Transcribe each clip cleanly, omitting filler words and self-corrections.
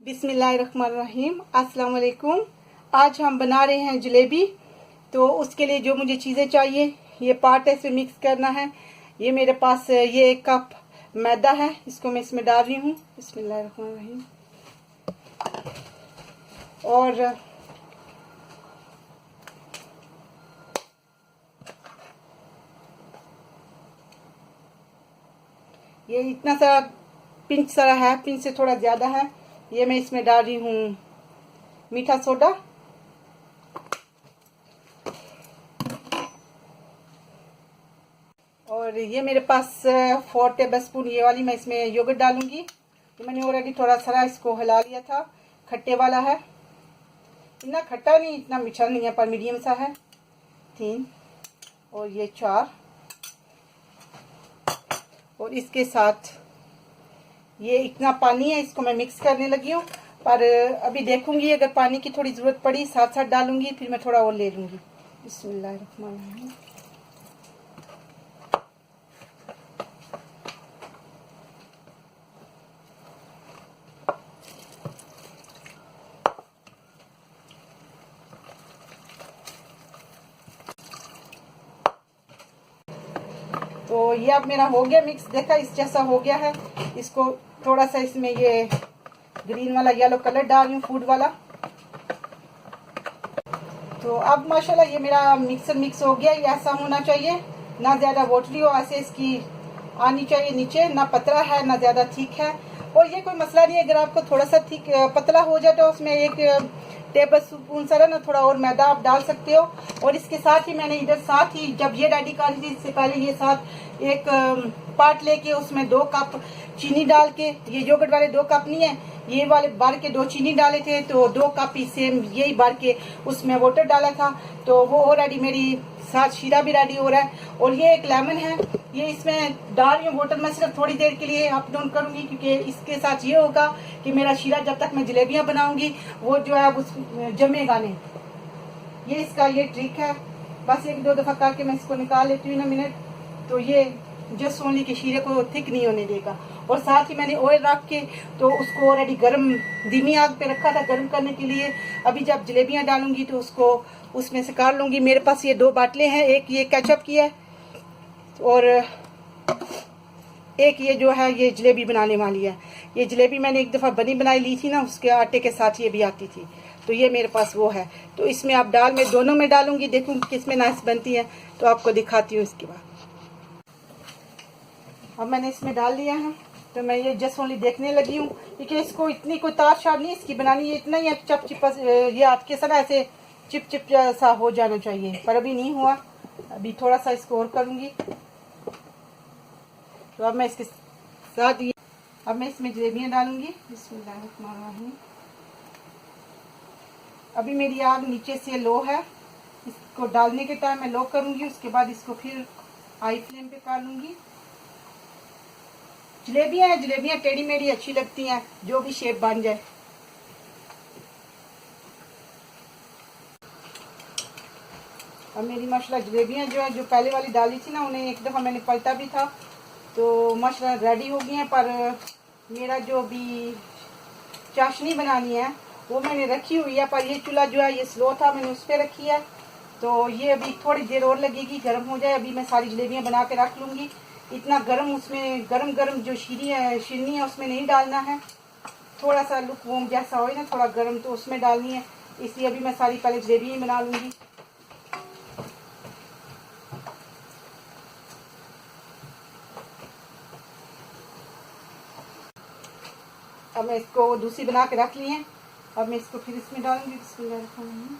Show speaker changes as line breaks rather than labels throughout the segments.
बिस्मिल्लाहिर्रहमानिर्रहीम। अस्सलाम वालेकुम। आज हम बना रहे हैं जलेबी। तो उसके लिए जो मुझे चीज़ें चाहिए, ये पार्ट है, इसमें मिक्स करना है। ये मेरे पास ये 1 कप मैदा है, इसको मैं इसमें डाल रही हूँ। बिस्मिल्लाहिर्रहमानिर्रहीम। और ये इतना सा पिंच सा है, पिंच से थोड़ा ज़्यादा है। ये मैं इसमें डाल रही हूँ मीठा सोडा। और ये मेरे पास 4 टेबल स्पून ये वाली मैं इसमें योगर्ट डालूंगी। तो मैंने ऑलरेडी थोड़ा सा इसको हिला लिया था। खट्टे वाला है, इतना खट्टा नहीं इतना मीठा नहीं है, पर मीडियम सा है। 3 और ये 4। और इसके साथ ये इतना पानी है, इसको मैं मिक्स करने लगी हूँ। पर अभी देखूंगी, अगर पानी की थोड़ी ज़रूरत पड़ी साथ साथ डालूंगी, फिर मैं थोड़ा और ले लूँगी। बिस्मिल्लाहिर्रहमानिर्रहीम। तो ये अब मेरा हो गया मिक्स, देखा इस जैसा हो गया है। इसको थोड़ा सा इसमें ये ग्रीन वाला येलो कलर डाल रही हूँ, फूड वाला। तो अब माशाल्लाह ये मेरा मिक्सर मिक्स हो गया। ये ऐसा होना चाहिए, ना ज़्यादा वाटरी हो, ऐसे इसकी आनी चाहिए नीचे, ना पतला है ना ज़्यादा ठीक है। और ये कोई मसला नहीं है, अगर आपको थोड़ा सा ठीक पतला हो जाए तो उसमें 1 टेबल स्पून सा ना थोड़ा और मैदा आप डाल सकते हो। और इसके साथ ही मैंने इधर साथ ही जब ये रेडी कर रही थी, इससे पहले ये साथ एक पार्ट लेके उसमें 2 कप चीनी डाल के, ये योगर्ट वाले 2 कप नहीं है, ये वाले भर के 2 चीनी डाले थे, तो 2 कप ही सेम यही भर के उसमें वाटर डाला था। तो वो ऑलरेडी मेरी साथ शीरा भी रेडी हो रहा है। और ये एक लेमन है, ये इसमें डाल रही हूँ वाटर में सिर्फ थोड़ी देर के लिए अप डाउन करूंगी, क्योंकि इसके साथ ये होगा कि मेरा शीरा जब तक मैं जलेबियां बनाऊंगी वो जो है उस जमेगा नहीं। ये इसका ये ट्रिक है। बस 1-2 दफा करके मैं इसको निकाल लेती हूँ ना मिनट, तो ये जस्ट ओनली के शीरे को थिक नहीं होने देगा। और साथ ही मैंने ऑयल रख के तो उसको ऑलरेडी गर्म धीमी आग पे रखा था गर्म करने के लिए। अभी जब जलेबियां डालूंगी तो उसको उसमें से काट लूंगी। मेरे पास ये 2 बाटले हैं, एक ये केचप की है और एक ये जो है ये जलेबी बनाने वाली है। ये जलेबी मैंने एक दफ़ा बनी बनाई ली थी ना, उसके आटे के साथ ये भी आती थी। तो ये मेरे पास वो है। तो इसमें आप दाल में दोनों में डालूंगी, देखूंगी किस में नाइस बनती है, तो आपको दिखाती हूँ इसके बाद। अब मैंने इसमें डाल दिया है, तो मैं ये जस्ट ओनली देखने लगी हूँ, क्योंकि इसको इतनी कोई तार शार नहीं इसकी बनानी है, इतना ही चप चिप ये हाथ के साथ ऐसे चिप चिप सा हो जाना चाहिए, पर अभी नहीं हुआ। अभी थोड़ा सा इसको और करूँगी। तो अब मैं इसके साथ ये अब मैं इसमें जलेबियाँ डालूंगी। बिस्मिल्लाहिर्रहमानिर्रहीम। अभी मेरी आग नीचे से लो है, इसको डालने के टाइम मैं लो करूंगी, उसके बाद इसको फिर हाई फ्लेम पे कर लूंगी। जलेबियाँ टेढ़ी मेढ़ी अच्छी लगती हैं, जो भी शेप बन जाए। अब मेरी माशाल्लाह जलेबियाँ जो है, जो पहले वाली डाली थी ना, उन्हें एक दफ़ा मैंने पलटा भी था, तो माशाल्लाह रेडी हो गई हैं। पर मेरा जो भी चाशनी बनानी है वो मैंने रखी हुई है, पर ये चूल्हा जो है ये स्लो था, मैंने उस पर रखी है। तो ये अभी थोड़ी देर और लगेगी, गर्म हो जाए। अभी मैं सारी जलेबियाँ बना के रख लूँगी। इतना गर्म उसमें गरम जो शीरनी है उसमें नहीं डालना है, थोड़ा सा लुकवॉर्म जैसा हो ना, थोड़ा गर्म तो उसमें डालनी है। इसलिए अभी मैं सारी पहले जलेबी ही बना लूँगी। अब मैं इसको दूसरी बना के रख ली है, अब मैं इसको फिर इसमें डालूंगी। बिस्मिल्लाहिर्रहमानिर्रहीम।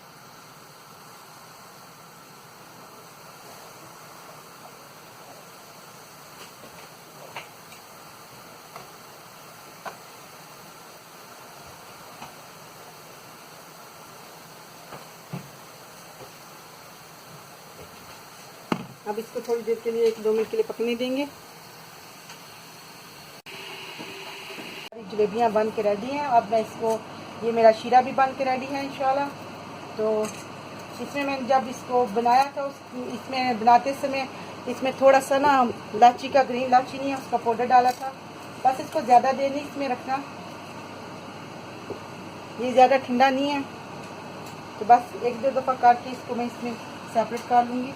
अब इसको थोड़ी देर के लिए 1-2 मिनट के लिए पकने देंगे। जलेबियाँ बन के रेडी हैं। अब मैं इसको, ये मेरा शीरा भी बन के रेडी है इंशाल्लाह। तो इसमें मैंने जब इसको बनाया था इसमें बनाते समय इसमें थोड़ा सा ना इलायची का, ग्रीन इलायची नहीं है उसका पाउडर डाला था। बस इसको ज़्यादा देर नहीं इसमें रखना। ये ज़्यादा ठंडा नहीं है, तो बस एक दो दफ़ा काट के इसको मैं इसमें सेपरेट कर लूँगी।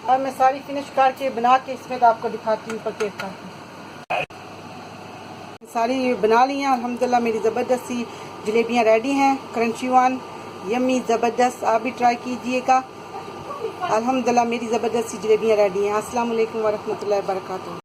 अब मैं सारी फिनिश करके बना के इसमें आपको दिखाती हूँ पैकेट करके। सारी बना ली हैं अल्हम्दुलिल्लाह। मेरी ज़बरदस्त सी जलेबियाँ रेडी हैं, क्रंची वन, यम्मी ज़बरदस्त। आप भी ट्राई कीजिएगा। अल्हम्दुलिल्लाह मेरी ज़बरदस्त सी जलेबियाँ रेडी हैं। अस्सलाम वालेकुम वरहमतुल्लाहि वबरकातुहू।